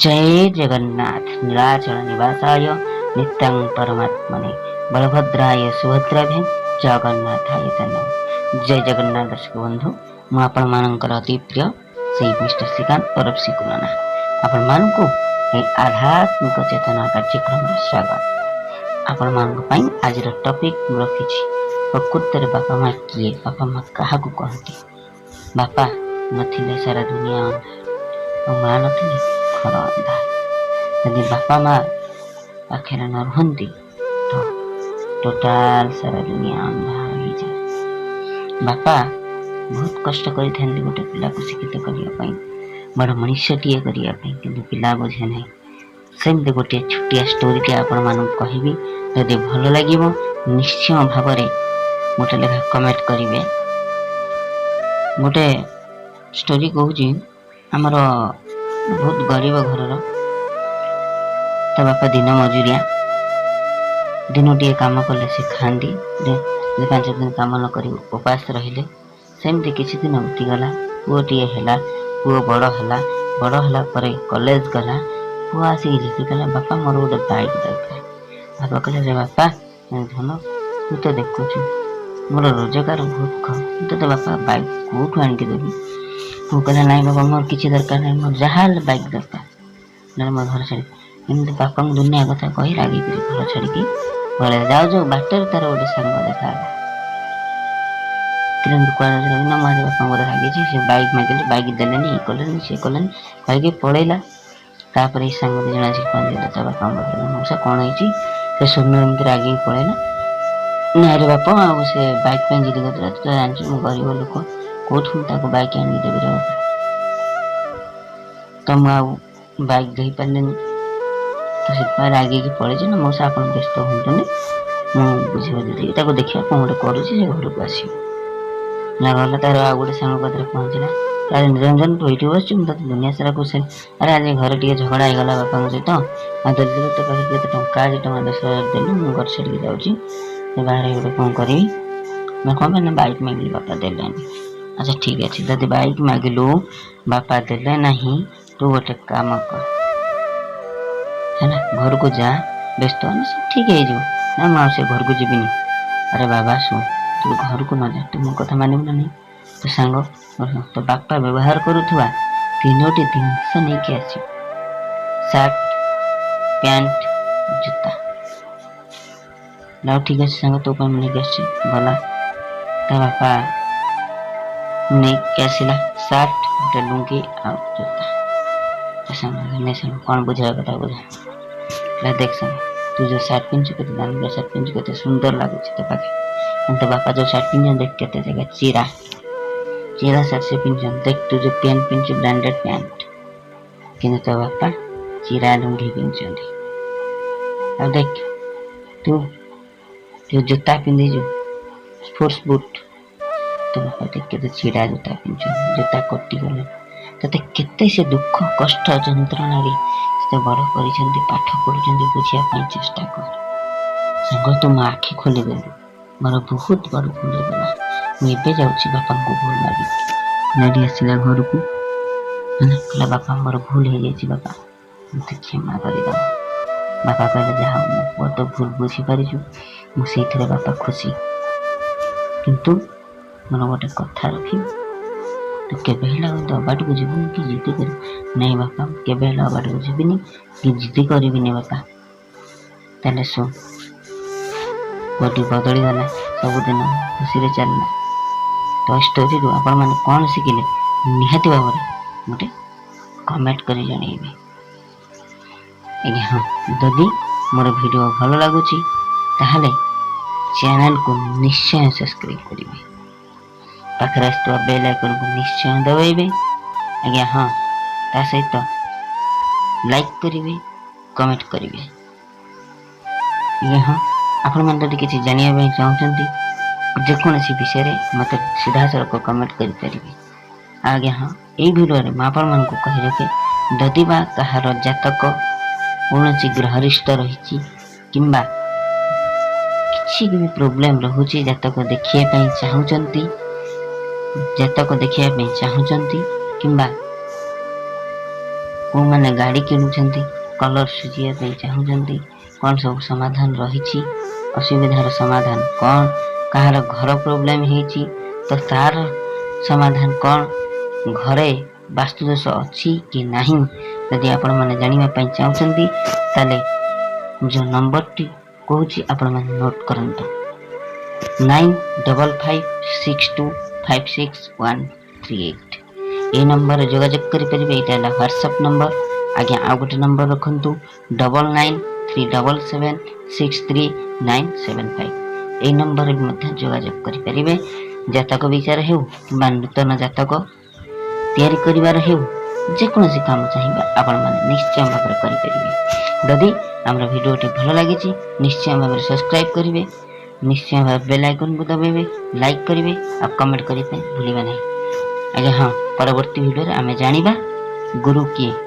जय जगन्नाथ नीलाचल निवासाय नित्यं परमात्मने बलभद्राय सुभद्राभ्यां जगन्नाथाय नमः। जय जगन्नाथ दर्शक बंधु मु आपण मानकर अति प्रिय से मिस्टर श्रीकांत और श्रीकुमाना आपण मानकु आध्यात्मिक चेतना कार्यक्रम स्वागत। आपण मानक पई आज टॉपिक रखिछि प्रकृत रे बापा माँ किए बापा माँ कहा को कहते। बापा नथिले सारा दुनिया और माँ नथिले घर अंधार। यदि बापा माँ पाखे न रुहंती तो टोटाल सारा दुनिया अंधार हो जाए। बापा बहुत कष्ट करिथांती गोटे पिला को शिक्षित करिया पई बड़ मनुष्यटीए करिया पई किंतु पिला बुझे नहीं। सेमती गोटे छोटिया स्टोरी टे आपण मानक कहबी यदि भल लागिवो निश्चय भाव में गोटे लेखा कमेंट करिवे। गोटे स्टोरी कहूँ आमर बहुत गरीब घर तो बापा दिन मजूरिया दिन टे काम कले से खाती 5 दिन काम न कर उपास रहिले। सेमती किसी दिन बीतीगला पुओटीए है पुओ बड़ है कॉलेज गला पुओ आसिक लिखिकला बापा मोर गोटे बाइक दरकार। बापा कहले रे बापा धन तू तो देखुचु मोर रोजगार बहुत कम तो बापा बाइक कौटू आणिक देवी। तू कहला नाई बाबा मोर किसी दरकार ना मोर जहाँ बाइक दरकार ना मोर घर छाड़ी एमती बापा दुनिया कथा कही रागी घर छाड़ी पड़े जाऊ जाऊ बाटर तार गोटे सांग देखा ना मुझे बापा रागी से बाइक मांगे बाइक देने ये कले सी कले कहीकि पड़ेगा। तापर ये सांग दी जना कहते तो बापा मौसा कौन है स्वर्ण एमती रागी पड़ेगा ना रे बापा आ से बाइक पे जिद करता तो जानते मो गरीब लोक कौटू ताको बाइक आनिक देवी रे बापा तो मुझे बाइक दे पारे तो से रागी पड़े ना मौसा आप व्यस्त हूँ मुझे बुझे देवी देखा कौन गोटे करुच्छे घर को आस ना गला तार आ गोटे सांग पाखे पहुँचला तार निरंजन तू ये बस दुनिया सारा कुछ अरे आज घर टे झगड़ा होगा बापा सहित आ दे तो पाखे टंका आज टका 10,000 देलु मुझे घर छाड़ी जाऊँगी बाहर गोटे कौन करी ना कौन मैंने बाइक मांगली बापा देने। अच्छा ठीक अच्छे जब बाइक मांगलु बापा देले नहीं तू गोटे काम कर है ना घर को जा व्यस्त ना सब ठीक है ना मुझे से घर को जीविनी। अरे बाबा शुण तू घर को न जा तू मो कथा मानव ना नहीं तो सांग तो बापा व्यवहार करुवा 3टी जिनस नहीं आस सार्ट पैंट जूता ना ठीक अच्छे सांग तो नहीं आस गला तो बापा नहीं आसला सार्ट गोटे लुंगी आ जूता सांग कौन बुझा कथा बुझा देख सांग तू जो सार्ट पिंधु के दामी सार्ट पिंधु के सुंदर लगुच तो पाखे तो बापा जो सार्ट पिंध देख के जगह चीरा चीरा सार्ट से पिंध देख तू जो पैंट पिंधु ब्रांडेड पैंट कि तो बापा चीरा लुंगी पिंध देख तू तू जूता पिंधीजु स्पोर्ट्स बूट तो बापा देख के तो चीरा जूता पिंधु जूता कटी गले ते केते से दुख कष्ट जंत्रणा से बड़ कर पाठ पढ़ुं बुझापी चेष्टा कर सांग तू मो आखि खोलीदेलु मोर बहुत बड़ भूल होगा मुझे जाऊँगी बापा को भूल मागिक नारी आसला घर को कहला बापा मोर भूल हो जाए बापा मत क्षमा करद। बापा कहले जहाँ मो पुआ तो भूल बुझीपारिछु मुझे बापा खुशी किंतु मोर गोटे कथा रखी तो केवे अबाट को जीवन कि जिद कर नहीं बापा केवे अबाट को जीविनी कि जिद करी बापा तेल शुण गोटी बदली गला सबुदिन खुशी चलना। तो स्टोरी रू आपण मैंने कौन शिखिले निहाती भाव में गोटे कमेंट कर जनइबे। हाँ जदि मोर वीडियो भल लगुच ताहले चैनल को निश्चय सब्सक्राइब करेंगे पाखे आसुवा बेल आइकन को निश्चय दबाइबे। आज्ञा हाँ ता सहित लाइक करेंगे कमेंट करेंगे। हाँ आपण मैंने किसी जाना चाहते जेकोसी विषय में मत सीधा सड़क कमेंट करें। आज्ञा हाँ यही भिडियो में आपण मान कही रखे जदि बा कहार जातक कौन ग्रहरिष्ट रही कि किसी भी प्रोब्लेम रोचे जातक देखा चाहती जातक देखा चाहती कि କେଉଁମାନେ ଗାଡ଼ି କିଣୁଛନ୍ତି, କଲର୍ ସୁଝିବା ପାଇଁ ଚାହୁଁଛନ୍ତି, କ'ଣ ସବୁ ସମାଧାନ ରହିଛି, ଅସୁବିଧାର ସମାଧାନ କ'ଣ, କାହାର ଘର ପ୍ରୋବ୍ଲେମ୍ ହେଇଛି ତ ତାର ସମାଧାନ କ'ଣ, ଘରେ ବାସ୍ତୁଦୋଷ ଅଛି କି ନାହିଁ, ଯଦି ଆପଣମାନେ ଜାଣିବା ପାଇଁ ଚାହୁଁଛନ୍ତି ତାହେଲେ ଯେଉଁ ନମ୍ବରଟି କହୁଛି ଆପଣମାନେ ନୋଟ୍ କରନ୍ତୁ 9556256138। এই নম্বরে যোগাযোগ କରିପାରିବେ। ଏଇଟା ହେଲା ହ୍ୱାଟ୍ସଆପ୍ ନମ୍ବର। ଆଜ୍ଞା ଆଉ ଗୋଟେ ନମ୍ବର ରଖନ୍ତୁ 9937763975। এই ନମ୍ବରରେ ମଧ୍ୟ ଯୋଗାଯୋଗ କରିପାରିବେ। ଜାତକ ବିଚାର ହେଉ କିମ୍ବା ନୂତନ ଜାତକ ତିଆରି କରିବାର ହେଉ, ଯେକୌଣସି କାମ ଚାହିଁବେ ଆପଣମାନେ ନିଶ୍ଚୟ ଭାବରେ କରିପାରିବେ। ଯଦି ଆମର ଭିଡ଼ିଓଟି ଭଲ ଲାଗିଛି ନିଶ୍ଚୟ ଭାବରେ ସବସ୍କ୍ରାଇବ୍ କରିବେ, ନିଶ୍ଚୟ ଭାବରେ ବେଲ୍ ଆଇକନ୍କୁ ଦବାଇବେ, ଲାଇକ୍ କରିବେ ଆଉ କମେଣ୍ଟ କରିବା ପାଇଁ ଭୁଲିବେ ନାହିଁ। ଆଜ୍ଞା ହଁ, ପରବର୍ତ୍ତୀ ଭିଡ଼ିଓରେ ଆମେ ଜାଣିବା ଗୁରୁ କିଏ।